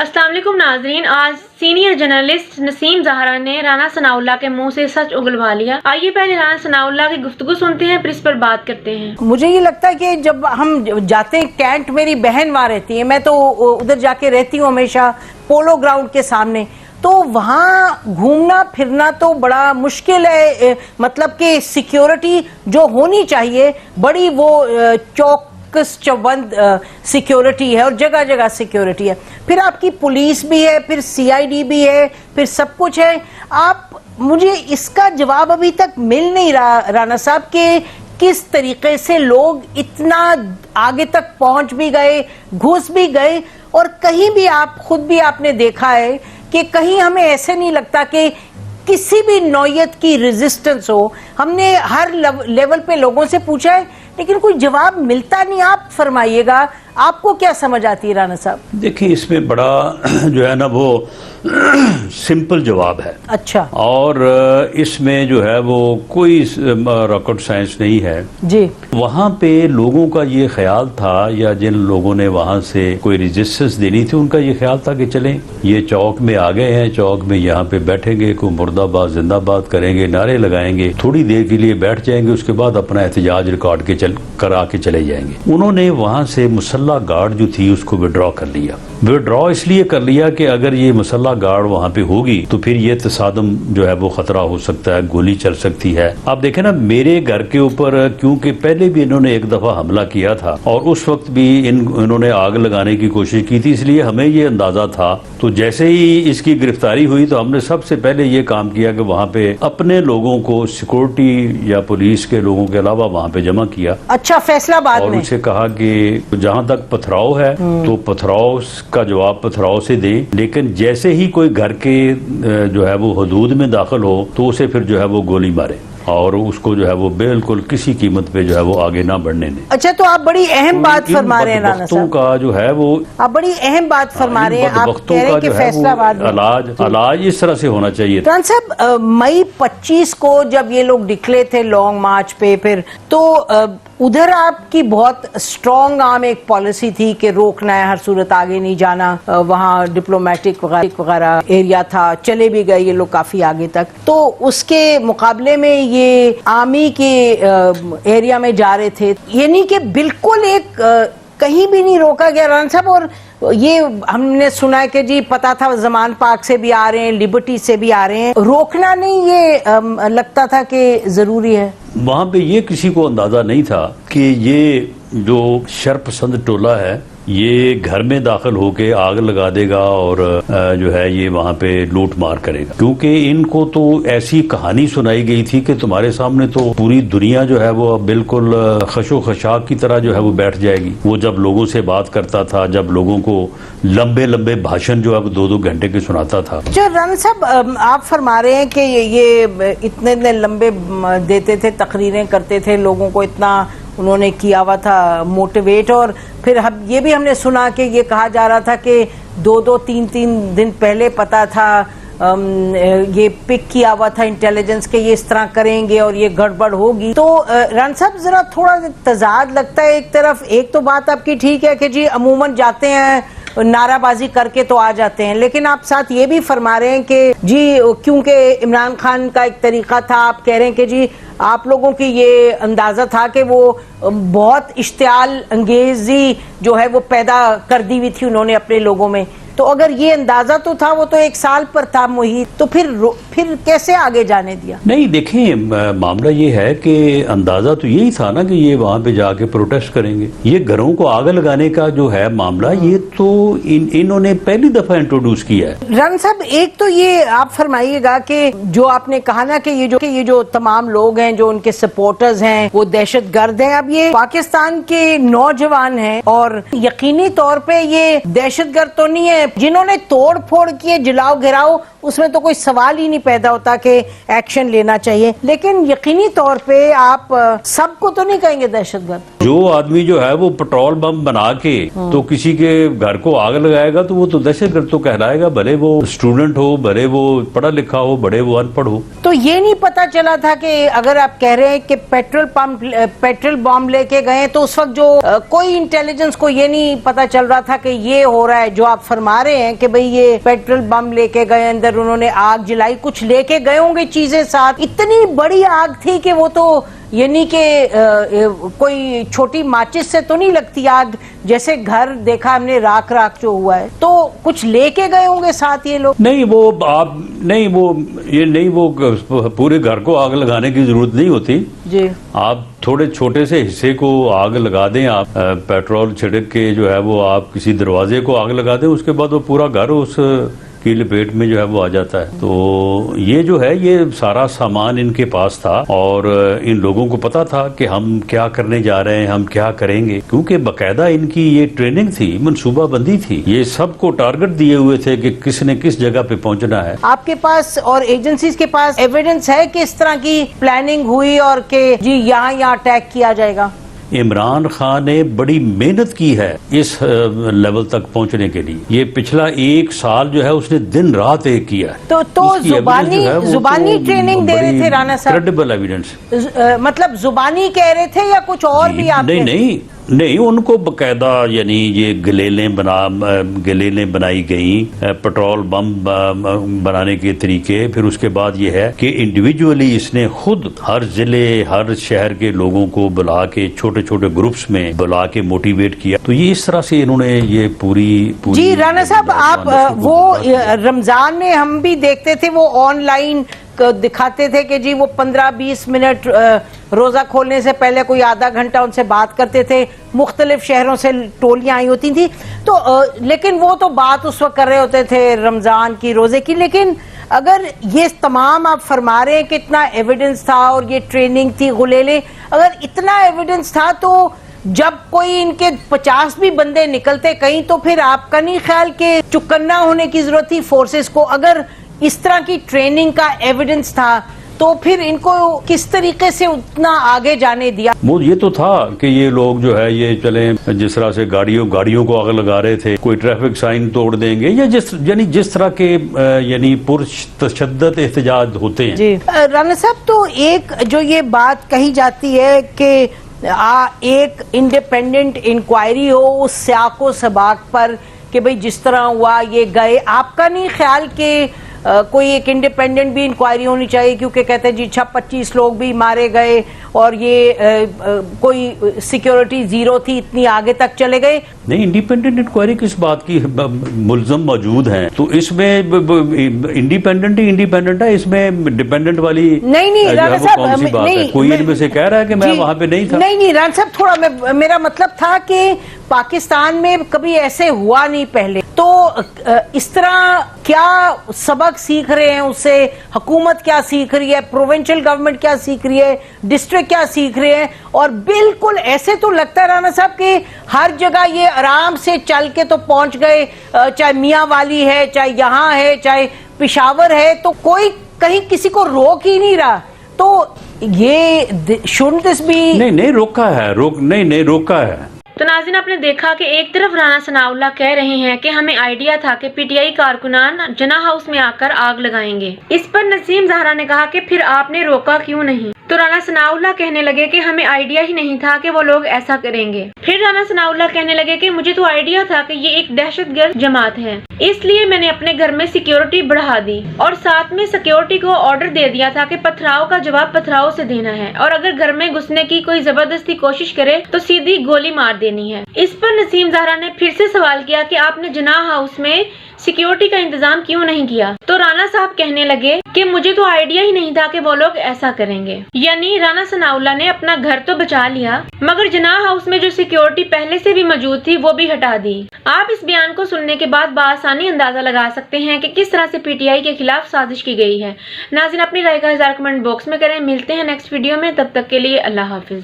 السلام علیکم ناظرین، آج سینئر جرنلسٹ نسیم زہرا نے رانا ثناء اللہ کے منہ سے سچ اگلوا لیا۔ آئیے پہلے رانا ثناء اللہ کی گفتگو سنتے ہیں، پھر اس پر بات کرتے ہیں۔ مجھے یہ لگتا ہے کہ جب ہم جاتے ہیں کینٹ، میری بہن وہاں رہتی ہے، میں تو ادھر جا کے رہتی ہوں ہمیشہ پولو گراؤنڈ کے سامنے، تو وہاں گھومنا پھرنا تو بڑا مشکل ہے، مطلب کہ سیکیورٹی جو ہونی چاہیے بڑی وہ چوک چوبند سیکیورٹی ہے اور جگہ جگہ سیکیورٹی ہے، پھر آپ کی پولیس بھی ہے، پھر سی آئی ڈی بھی ہے، پھر سب کچھ ہے۔ آپ مجھے اس کا جواب ابھی تک مل نہیں رہا رانا صاحب کہ کس طریقے سے لوگ اتنا آگے تک پہنچ بھی گئے، گھس بھی گئے، اور کہیں بھی آپ خود بھی آپ نے دیکھا ہے کہ کہیں ہمیں ایسے نہیں لگتا کہ کسی بھی نوعیت کی ریزسٹنس ہو۔ ہم نے ہر لیول پہ لوگوں سے پوچھا ہے لیکن کوئی جواب ملتا نہیں۔ آپ فرمائیے گا، آپ کو کیا سمجھ آتی ہے رانا صاحب؟ دیکھیں، اس میں بڑا جو ہے نا وہ سمپل جواب ہے، اچھا، اور اس میں جو ہے وہ کوئی راکٹ سائنس نہیں ہے جی۔ وہاں پہ لوگوں کا یہ خیال تھا، یا جن لوگوں نے وہاں سے کوئی ریزسٹنس دینی تھی، ان کا یہ خیال تھا کہ چلیں یہ چوک میں آ گئے ہیں، چوک میں یہاں پہ بیٹھیں گے، کوئی مرد آباد زندہ باد کریں گے، نعرے لگائیں گے، تھوڑی دیر کے لیے بیٹھ جائیں گے، اس کے بعد اپنا احتجاج ریکارڈ کرا کے چلے جائیں گے۔ انہوں نے وہاں سے مسلح گارڈ جو تھی اس کو وڈرا کر لیا۔ وڈرا اس لیے کر لیا کہ اگر یہ مسلح گارڈ وہاں پہ ہوگی تو پھر یہ تصادم جو ہے وہ خطرہ ہو سکتا ہے، گولی چل سکتی ہے۔ آپ دیکھیں نا، میرے گھر کے اوپر کیونکہ پہلے بھی انہوں نے ایک دفعہ حملہ کیا تھا اور اس وقت بھی انہوں نے آگ لگانے کی کوشش کی تھی، اس لیے ہمیں یہ اندازہ تھا۔ تو جیسے ہی اس کی گرفتاری ہوئی تو ہم نے سب سے پہلے یہ کام کیا کہ وہاں پہ اپنے لوگوں کو سیکورٹی یا پولیس کے لوگوں کے علاوہ وہاں پہ جمع کیا۔ اچھا، فیصلہ باد اور میں ان سے کہا کہ جہاں تک پتھراؤ ہے تو پتھراؤ کا جواب پتھراؤ سے دیں، لیکن جیسے ہی کوئی گھر کے جو ہے وہ حدود میں داخل ہو تو اسے پھر جو ہے وہ گولی مارے، اور اس کو جو ہے وہ بالکل کسی قیمت پہ جو ہے وہ آگے نہ بڑھنے دیں۔ اچھا، تو آپ بڑی اہم بات فرما رہے ہیں رانا صاحب، کا جو ہے وہ آپ بڑی اہم بات فرما رہے ہیں، آپ کہہ رہے ہیں کہ فیصلہ باد میں علاج اس طرح سے ہونا چاہیے۔ رانا صاحب، مئی 25 کو جب یہ لوگ نکلے تھے لانگ مارچ پہ، پھر تو ادھر آپ کی بہت اسٹرانگ عام ایک پالیسی تھی کہ روکنا ہے، ہر صورت آگے نہیں جانا، وہاں ڈپلومیٹک وغیرہ ایریا تھا، چلے بھی گئے یہ لوگ کافی آگے تک، تو اس کے مقابلے میں یہ آرمی کے ایریا میں جا رہے تھے، یعنی کہ بالکل ایک کہیں بھی نہیں روکا گیا رانا صاحب۔ اور یہ ہم نے سنا ہے کہ جی پتا تھا زمان پارک سے بھی آ رہے ہیں، لبرٹی سے بھی آ رہے ہیں، روکنا نہیں یہ لگتا تھا کہ ضروری ہے؟ وہاں پہ یہ کسی کو اندازہ نہیں تھا کہ یہ جو شرپسند ٹولہ ہے یہ گھر میں داخل ہو کے آگ لگا دے گا اور جو ہے یہ وہاں پہ لوٹ مار کرے گا، کیونکہ ان کو تو ایسی کہانی سنائی گئی تھی کہ تمہارے سامنے تو پوری دنیا جو ہے وہ بالکل خش و خشاک کی طرح جو ہے وہ بیٹھ جائے گی۔ وہ جب لوگوں سے بات کرتا تھا، جب لوگوں کو لمبے لمبے بھاشن جو ہے 2-2 گھنٹے کے سناتا تھا۔ جو رانا صاحب آپ فرما رہے ہیں کہ یہ اتنے لمبے دیتے تھے، تقریریں کرتے تھے، لوگوں کو اتنا انہوں نے کیا ہوا تھا موٹیویٹ، اور پھر یہ بھی ہم نے سنا کہ یہ کہا جا رہا تھا کہ 2-3 دن پہلے پتا تھا، یہ پک کیا ہوا تھا انٹیلیجنس کے یہ اس طرح کریں گے اور یہ گڑبڑ ہوگی۔ تو رانا صاحب ذرا تھوڑا تضاد لگتا ہے، ایک طرف ایک تو بات آپ کی ٹھیک ہے کہ جی عموماً جاتے ہیں نعرہ بازی کر کے تو آ جاتے ہیں، لیکن آپ ساتھ یہ بھی فرما رہے ہیں کہ جی کیونکہ عمران خان کا ایک طریقہ تھا، آپ کہہ رہے ہیں کہ جی آپ لوگوں کی یہ اندازہ تھا کہ وہ بہت اشتعال انگیزی جو ہے وہ پیدا کر دی ہوئی تھی انہوں نے اپنے لوگوں میں، تو اگر یہ اندازہ تو تھا، وہ تو 1 سال پر تھا محیط، تو پھر کیسے آگے جانے دیا؟ نہیں، دیکھیں معاملہ یہ ہے کہ اندازہ تو یہی تھا نا کہ یہ وہاں پہ جا کے پروٹیسٹ کریں گے۔ یہ گھروں کو آگ لگانے کا جو ہے معاملہ، یہ تو انہوں نے پہلی دفعہ انٹروڈیوس کیا ہے۔ رانا صاحب، ایک تو یہ آپ فرمائیے گا کہ جو آپ نے کہا نا کہ یہ جو تمام لوگ ہیں جو ان کے سپورٹرز ہیں وہ دہشت گرد ہیں، اب یہ پاکستان کے نوجوان ہیں اور یقینی طور پہ یہ دہشت گرد تو نہیں ہے، جنہوں نے توڑ پھوڑ کیے، جلاؤ گراؤ، اس میں تو کوئی سوال ہی نہیں پیدا ہوتا کہ ایکشن لینا چاہیے، لیکن یقینی طور پہ آپ سب کو تو نہیں کہیں گے دہشت گرد۔ जो आदमी जो है वो पेट्रोल बम बना के तो किसी के घर को आग लगाएगा तो वो तो दहशतगर्द तो कहलाएगा, भले वो स्टूडेंट हो, भले वो पढ़ा लिखा हो, भले वो अनपढ़ हो। तो ये नहीं पता चला था कि अगर आप कह रहे हैं कि पेट्रोल बम लेके गए तो उस वक्त जो कोई इंटेलिजेंस को ये नहीं पता चल रहा था कि ये हो रहा है जो आप फरमा रहे हैं कि भाई ये पेट्रोल बम लेके गए, अंदर उन्होंने आग जलाई, कुछ लेके गए होंगे चीजें साथ। इतनी बड़ी आग थी कि वो तो यानी कि कोई छोटी माचिस से तो नहीं लगती आग, जैसे घर देखा हमने राख राख जो हुआ है। तो कुछ लेके गए होंगे साथ ये लोग? नहीं वो आप नहीं वो पूरे घर को आग लगाने की जरूरत नहीं होती जी। आप थोड़े छोटे से हिस्से को आग लगा दें, आप पेट्रोल छिड़क के जो है वो आप किसी दरवाजे को आग लगा दें, उसके बाद वो पूरा घर उस की लपेट में जो है वो आ जाता है। तो ये जो है ये सारा सामान इनके पास था और इन लोगों को पता था कि हम क्या करने जा रहे हैं, हम क्या करेंगे, क्योंकि बकायदा इनकी ये ट्रेनिंग थी, मनसूबाबंदी थी, ये सबको टारगेट दिए हुए थे कि किसने किस जगह पे पहुंचना है। आपके पास और एजेंसीज के पास एविडेंस है कि इस तरह की प्लानिंग हुई और कि जी यहाँ अटैक किया जाएगा? इमरान खान ने बड़ी मेहनत की है इस लेवल तक पहुंचने के लिए। ये पिछला 1 साल जो है उसने दिन रात एक किया है। तो जुबानी ट्रेनिंग दे रहे थे राणा साहब? क्रेडिबल एविडेंस मतलब जुबानी कह रहे थे या कुछ और भी? आप नहीं उनको बकायदा यानी ये गलेलें बनाई गई, पेट्रोल बम बनाने के तरीके। फिर उसके बाद ये है कि इंडिविजुअली इसने खुद हर जिले हर शहर के लोगों को बुला के छोटे छोटे ग्रुप्स में बुला के मोटिवेट किया। तो ये इस तरह से इन्होंने ये पूरी जी राणा साहब, आप वो रमजान में हम भी देखते थे वो ऑनलाइन दिखाते थे कि जी वो 15-20 मिनट रोजा खोलने से पहले कोई आधा घंटा उनसे बात करते थे, मुख्तलिफ शहरों से टोलियां आई होती थी। तो लेकिन वो तो बात उस वक्त कर रहे होते थे रमजान की, रोजे की। लेकिन अगर ये तमाम आप फरमा रहे हैं कि इतना एविडेंस था और ये ट्रेनिंग थी, गुलेले, अगर इतना एविडेंस था तो जब कोई इनके 50 भी बंदे निकलते कहीं, तो फिर आपका नहीं ख्याल कि चुकन्ना होने की जरूरत थी फोर्सेस को? अगर इस तरह की ट्रेनिंग का एविडेंस था तो फिर इनको किस तरीके से उतना आगे जाने दिया? वो ये तो था कि ये लोग जो है ये चले जिस तरह से गाड़ियों को आग लगा रहे थे, कोई ट्रैफिक साइन तोड़ देंगे या जिस तरह के यानी पुरतशद्दद एहतजाज होते हैं। जी राणा साहब, तो एक जो ये बात कही जाती है कि एक इंडिपेंडेंट इंक्वायरी हो उस स्याको सबाक पर कि भाई जिस तरह हुआ ये गए, आपका नहीं ख्याल कि कोई एक इंडिपेंडेंट भी इंक्वायरी होनी चाहिए? क्योंकि कहते हैं जी 25 लोग भी मारे गए और ये कोई सिक्योरिटी जीरो थी, इतनी आगे तक चले गए। नहीं, इंडिपेंडेंट इंक्वायरी किस बात की? मुल्ज़म मौजूद हैं तो इसमें इंडिपेंडेंट है, इसमें डिपेंडेंट वाली नहीं राणा साहब, कोई इनमें से कह रहा है कि मैं वहां पे नहीं था? नहीं राणा साहब, थोड़ा मेरा मतलब था कि पाकिस्तान में कभी ऐसे हुआ नहीं पहले, तो इस तरह क्या सबक सीख रहे हैं उससे? हुकूमत क्या सीख रही है, प्रोविंशियल गवर्नमेंट क्या सीख रही है, डिस्ट्रिक्ट क्या सीख रहे हैं? और बिल्कुल ऐसे तो लगता है राणा साहब कि हर जगह ये आराम से चल के तो पहुंच गए, चाहे मियाँ वाली है, चाहे यहाँ है, चाहे पिशावर है, तो कोई कहीं किसी को रोक ही नहीं रहा। तो ये शुड दिस बी? नहीं रोका है। तो नाज़रीन, आपने देखा कि एक तरफ राना सनाउल्लाह कह रहे हैं कि हमें आइडिया था कि पीटीआई कारकुनान जना हाउस में आकर आग लगाएंगे। इस पर नसीम ज़हरा ने कहा कि फिर आपने रोका क्यों नहीं? तो राना सनाउल्लाह कहने लगे कि हमें आइडिया ही नहीं था कि वो लोग ऐसा करेंगे। फिर राना सनाउल्लाह कहने लगे कि मुझे तो आइडिया था कि ये एक दहशतगर्द जमात है, इसलिए मैंने अपने घर में सिक्योरिटी बढ़ा दी और साथ में सिक्योरिटी को ऑर्डर दे दिया था कि पथराव का जवाब पथराव से देना है और अगर घर में घुसने की कोई जबरदस्ती कोशिश करे तो सीधी गोली मार देनी है। इस पर नसीम ज़हरा ने फिर से सवाल किया कि आपने जनाह हाउस में सिक्योरिटी का इंतजाम क्यों नहीं किया? तो राना साहब कहने लगे कि मुझे तो आइडिया ही नहीं था कि वो लोग ऐसा करेंगे। यानी राना सनाउल्लाह ने अपना घर तो बचा लिया मगर जनाह हाउस में जो सिक्योरिटी पहले से भी मौजूद थी वो भी हटा दी। आप इस बयान को सुनने के बाद बआसानी अंदाजा लगा सकते हैं कि किस तरह से पीटीआई के खिलाफ साजिश की गई है। नाज़रीन, अपनी राय का इज़हार कमेंट बॉक्स में करें। मिलते हैं नेक्स्ट वीडियो में, तब तक के लिए अल्लाह हाफिज।